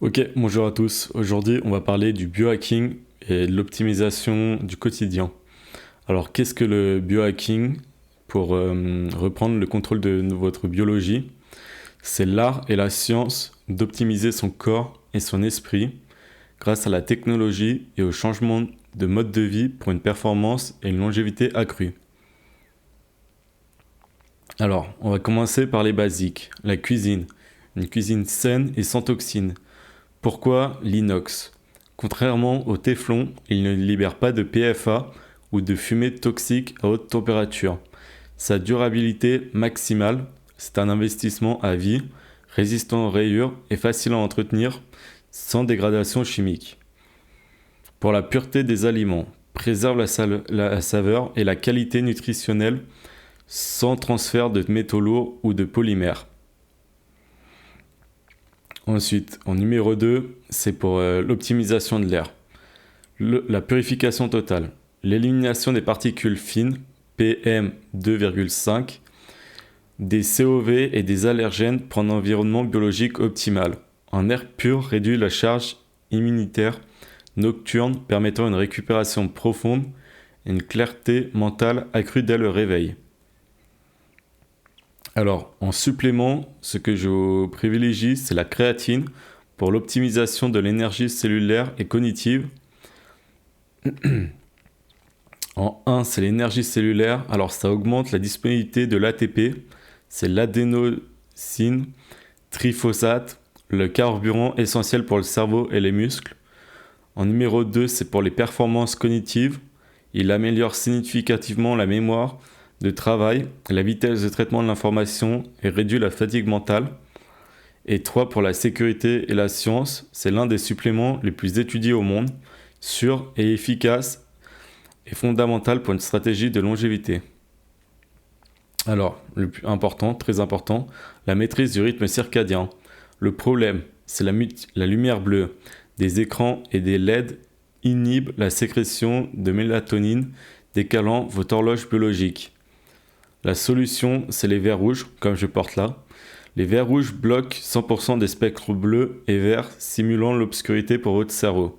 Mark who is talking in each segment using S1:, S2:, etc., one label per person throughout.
S1: Ok, bonjour à tous. Aujourd'hui, on va parler du biohacking et de l'optimisation du quotidien. Alors, qu'est-ce que le biohacking? Pour reprendre le contrôle de votre biologie, c'est l'art et la science d'optimiser son corps et son esprit grâce à la technologie et au changement de mode de vie pour une performance et une longévité accrue. Alors, on va commencer par les basiques. La cuisine. Une cuisine saine et sans toxines. Pourquoi l'inox? Contrairement au téflon, il ne libère pas de PFA ou de fumée toxique à haute température. Sa durabilité maximale, c'est un investissement à vie, résistant aux rayures et facile à entretenir sans dégradation chimique. Pour la pureté des aliments, préserve la saveur et la qualité nutritionnelle sans transfert de métaux lourds ou de polymères. Ensuite, en numéro 2, c'est pour l'optimisation de l'air. La purification totale. L'élimination des particules fines, PM2,5, des COV et des allergènes pour un environnement biologique optimal. Un air pur réduit la charge immunitaire nocturne, permettant une récupération profonde et une clarté mentale accrue dès le réveil. Alors, en supplément, ce que je privilégie, c'est la créatine pour l'optimisation de l'énergie cellulaire et cognitive. En 1, c'est l'énergie cellulaire. Alors, ça augmente la disponibilité de l'ATP. C'est l'adénosine triphosphate, le carburant essentiel pour le cerveau et les muscles. En numéro 2, c'est pour les performances cognitives. Il améliore significativement la mémoire de travail, la vitesse de traitement de l'information et réduit la fatigue mentale. Et 3, pour la sécurité et la science, c'est l'un des suppléments les plus étudiés au monde, sûr et efficace et fondamental pour une stratégie de longévité. Alors, le plus important, très important, la maîtrise du rythme circadien. Le problème, c'est la lumière bleue des écrans et des LED inhibe la sécrétion de mélatonine, décalant votre horloge biologique. La solution, c'est les verres rouges, comme je porte là. Les verres rouges bloquent 100% des spectres bleus et verts, simulant l'obscurité pour votre cerveau.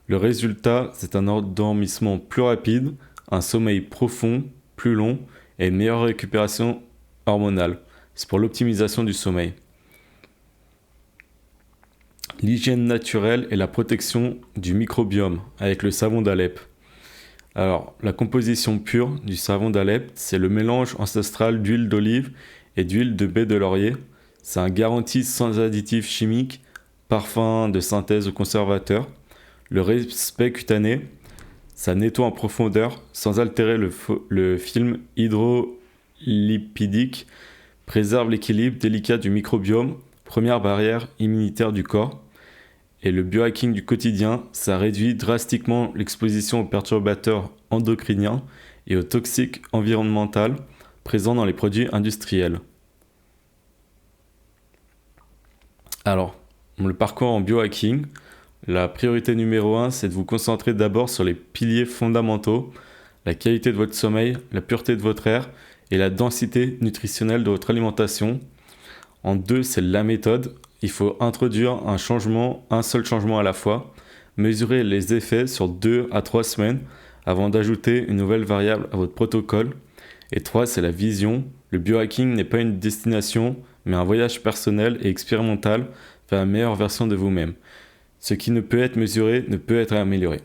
S1: Le résultat, c'est un endormissement plus rapide, un sommeil profond, plus long et une meilleure récupération hormonale. C'est pour l'optimisation du sommeil. L'hygiène naturelle et la protection du microbiome avec le savon d'Alep. Alors, la composition pure du savon d'Alep, c'est le mélange ancestral d'huile d'olive et d'huile de baie de laurier. C'est un garantie sans additifs chimiques, parfums de synthèse ou conservateurs. Le respect cutané, ça nettoie en profondeur sans altérer le film hydrolipidique, préserve l'équilibre délicat du microbiome, première barrière immunitaire du corps. Et le biohacking du quotidien, ça réduit drastiquement l'exposition aux perturbateurs endocriniens et aux toxiques environnementaux présents dans les produits industriels. Alors, le parcours en biohacking, la priorité numéro 1, c'est de vous concentrer d'abord sur les piliers fondamentaux, la qualité de votre sommeil, la pureté de votre air et la densité nutritionnelle de votre alimentation. En 2, c'est la méthode. Il faut introduire un seul changement à la fois, mesurer les effets sur 2 à 3 semaines avant d'ajouter une nouvelle variable à votre protocole. Et 3, c'est la vision. Le biohacking n'est pas une destination, mais un voyage personnel et expérimental vers la meilleure version de vous-même. Ce qui ne peut être mesuré ne peut être amélioré.